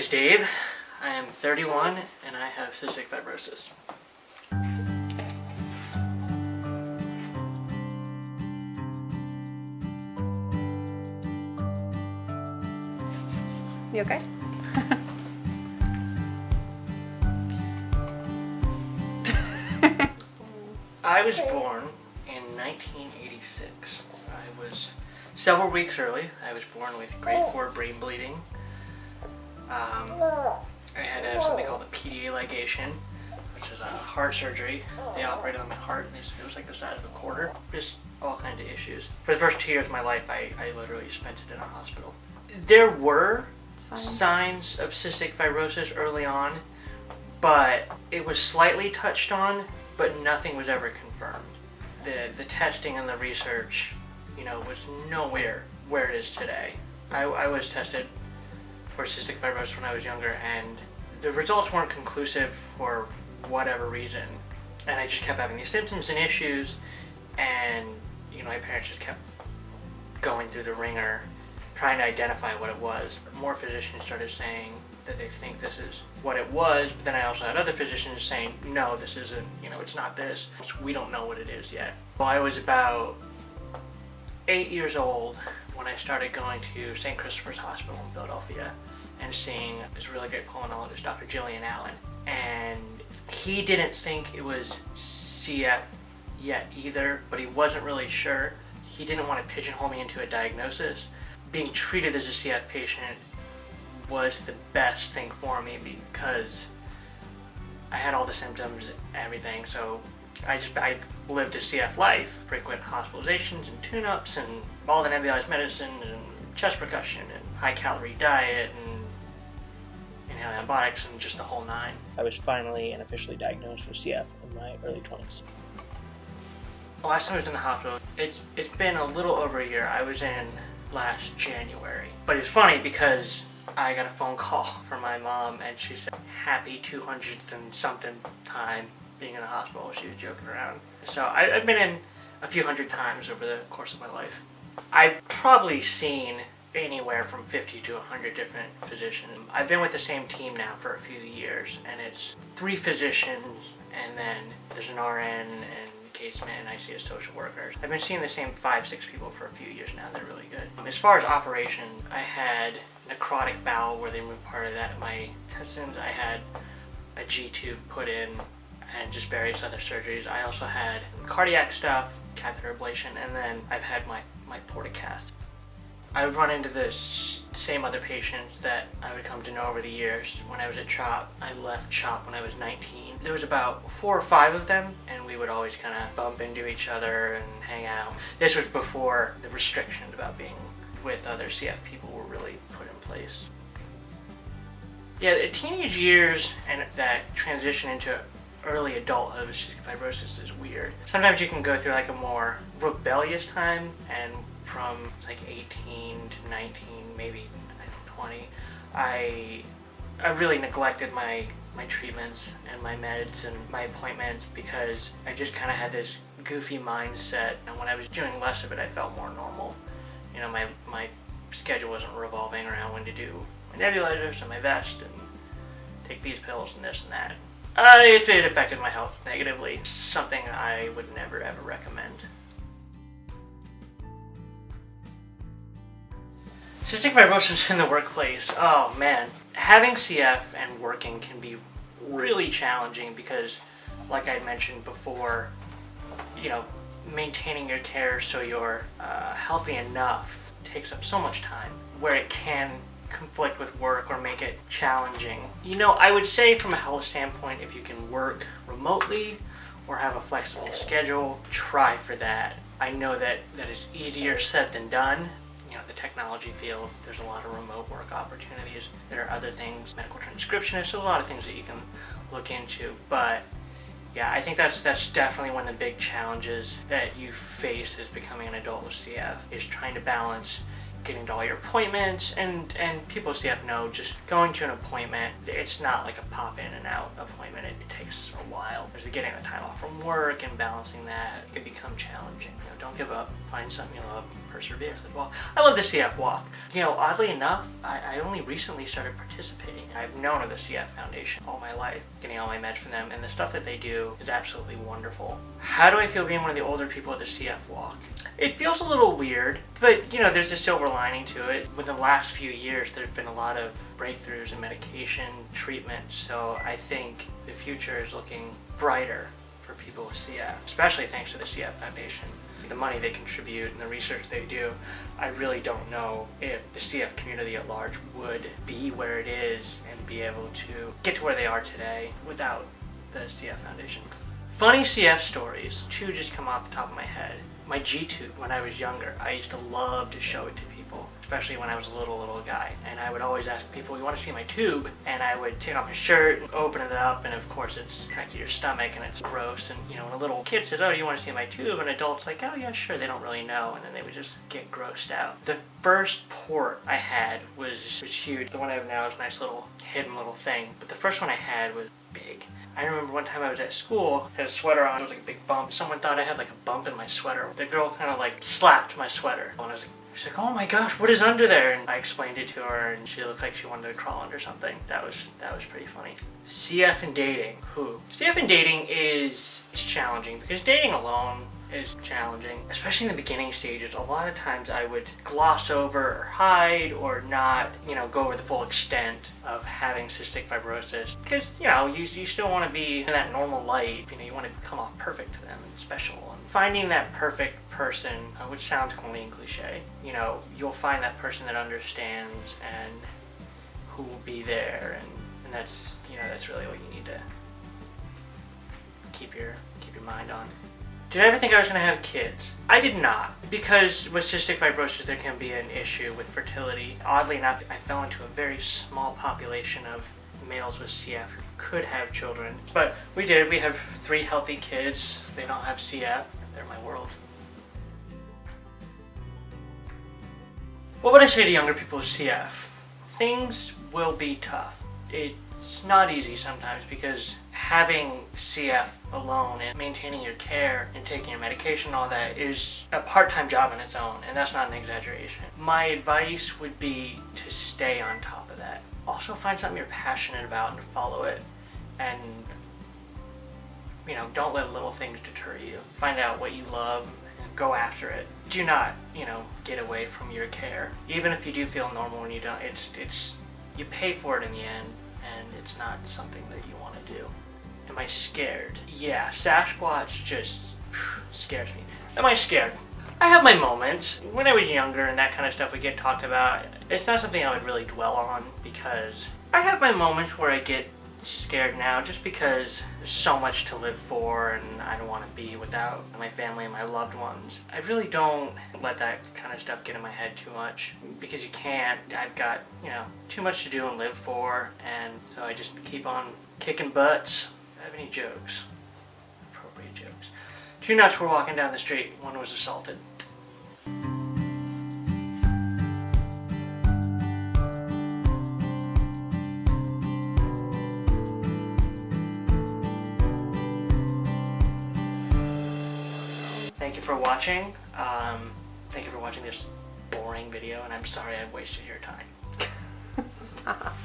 is Dave. I am 31 and I have cystic fibrosis. You okay? I was born in 1986. I was several weeks early. I was born with grade 4 brain bleeding. I had to have something called a PDA ligation, which is a heart surgery. They operated on my heart and it was like the size of a quarter. Just all kinds of issues. For the first 2 years of my life, I literally spent it in a hospital. There were signs of cystic fibrosis early on, but it was slightly touched on, but nothing was ever confirmed. The testing and the research, was nowhere where it is today. I was tested for cystic fibrosis when I was younger, and the results weren't conclusive for whatever reason. And I just kept having these symptoms and issues, and my parents just kept going through the ringer trying to identify what it was. More physicians started saying that they think this is what it was, but then I also had other physicians saying, no, this isn't, it's not this. We don't know what it is yet. Well, I was about 8 years old when I started going to St. Christopher's Hospital in Philadelphia and seeing this really great pulmonologist, Dr. Jillian Allen. And he didn't think it was CF yet either, but he wasn't really sure. He didn't want to pigeonhole me into a diagnosis. Being treated as a CF patient was the best thing for me because I had all the symptoms, everything, so I lived a CF life, frequent hospitalizations and tune-ups and all the nebulized medicines and chest percussion and high-calorie diet and inhaling antibiotics and just the whole nine. I was finally and officially diagnosed with CF in my early 20s. The last time I was in the hospital, it's been a little over a year. I was in last January. But it's funny because I got a phone call from my mom and she said, happy 200th and something time being in the hospital. She was joking around. So I've been in a few hundred times over the course of my life. I've probably seen anywhere from 50 to 100 different physicians. I've been with the same team now for a few years, and it's 3 physicians, and then there's an RN and case man, and ICU social workers. I've been seeing the same 5-6 people for a few years now. They're really good. As far as operation, I had necrotic bowel where they removed part of that in my intestines. I had a G-tube put in and just various other surgeries. I also had cardiac stuff, catheter ablation, and then I've had my portacath. I would run into the same other patients that I would come to know over the years. When I was at CHOP, I left CHOP when I was 19. There was about 4 or 5 of them, and we would always kind of bump into each other and hang out. This was before the restrictions about being with other CF people were really put in place. Yeah, the teenage years and that transition into early adulthood with cystic fibrosis is weird. Sometimes you can go through like a more rebellious time, and from like 18 to 19, maybe 20, I really neglected my treatments and my meds and my appointments because I just kind of had this goofy mindset, and when I was doing less of it, I felt more normal. My schedule wasn't revolving around when to do my nebulizers and my vest and take these pills and this and that. It affected my health negatively, something I would never ever recommend. Cystic fibrosis in the workplace, oh man. Having CF and working can be really challenging because, like I mentioned before, maintaining your care so you're healthy enough takes up so much time, where it can conflict with work or make it challenging. I would say from a health standpoint, if you can work remotely or have a flexible schedule, try for that. I know that is easier said than done. The technology field, there's a lot of remote work opportunities. There are other things, medical transcriptionists, a lot of things that you can look into. But yeah, I think that's definitely one of the big challenges that you face as becoming an adult with CF, is trying to balance getting to all your appointments, and people with CF know just going to an appointment, it's not like a pop in and out appointment. It takes a while. There's getting the time off from work and balancing that. It can become challenging. Don't give up. Find something you love. Persevere. Well, I love the CF walk. Oddly enough, I only recently started participating. I've known of the CF Foundation all my life, getting all my meds from them, and the stuff that they do is absolutely wonderful. How do I feel being one of the older people at the CF walk? It feels a little weird, but there's a silver lining to it. Within the last few years, there's been a lot of breakthroughs in medication, treatment, so I think the future is looking brighter for people with CF, especially thanks to the CF Foundation. The money they contribute and the research they do, I really don't know if the CF community at large would be where it is and be able to get to where they are today without the CF Foundation. Funny CF stories, two just come off the top of my head. My G-tube, when I was younger, I used to love to show it to people, especially when I was a little guy. And I would always ask people, you want to see my tube? And I would take off my shirt, open it up, and of course it's connected to your stomach and it's gross. And when a little kid says, oh, you want to see my tube? And adults like, oh yeah, sure, they don't really know. And then they would just get grossed out. The first port I had was huge. The one I have now is a nice little hidden little thing. But the first one I had was big. I remember one time I was at school, had a sweater on, it was like a big bump. Someone thought I had like a bump in my sweater. The girl kind of like slapped my sweater. And she's like, oh my gosh, what is under there? And I explained it to her and she looked like she wanted to crawl under something. That was pretty funny. CF and dating. CF and dating it's challenging because dating alone is challenging, especially in the beginning stages. A lot of times I would gloss over or hide or not, go over the full extent of having cystic fibrosis because, you still want to be in that normal light. You want to come off perfect to them and special. And finding that perfect person, which sounds corny and cliche, you'll find that person that understands and who will be there, and that's, that's really what you need to keep your mind on. Did I ever think I was going to have kids? I did not, because with cystic fibrosis there can be an issue with fertility. Oddly enough, I fell into a very small population of males with CF who could have children. But we did. We have 3 healthy kids. They don't have CF. They're my world. What would I say to younger people with CF? Things will be tough. It's not easy sometimes because having CF alone and maintaining your care and taking your medication and all that is a part-time job on its own, and that's not an exaggeration. My advice would be to stay on top of that. Also find something you're passionate about and follow it, and don't let little things deter you. Find out what you love and go after it. Do not, get away from your care. Even if you do feel normal when you don't, it's you pay for it in the end, and it's not something that you want to do. Am I scared? Yeah, Sasquatch just scares me. Am I scared? I have my moments. When I was younger and that kind of stuff would get talked about, it's not something I would really dwell on because I have my moments where I get scared now just because there's so much to live for and I don't want to be without my family and my loved ones. I really don't let that kind of stuff get in my head too much because you can't. I've got, too much to do and live for, and so I just keep on kicking butts. Do I have any jokes? Appropriate jokes. 2 nuts were walking down the street. One was assaulted. Thank you for watching. Thank you for watching this boring video, and I'm sorry I wasted your time. Stop.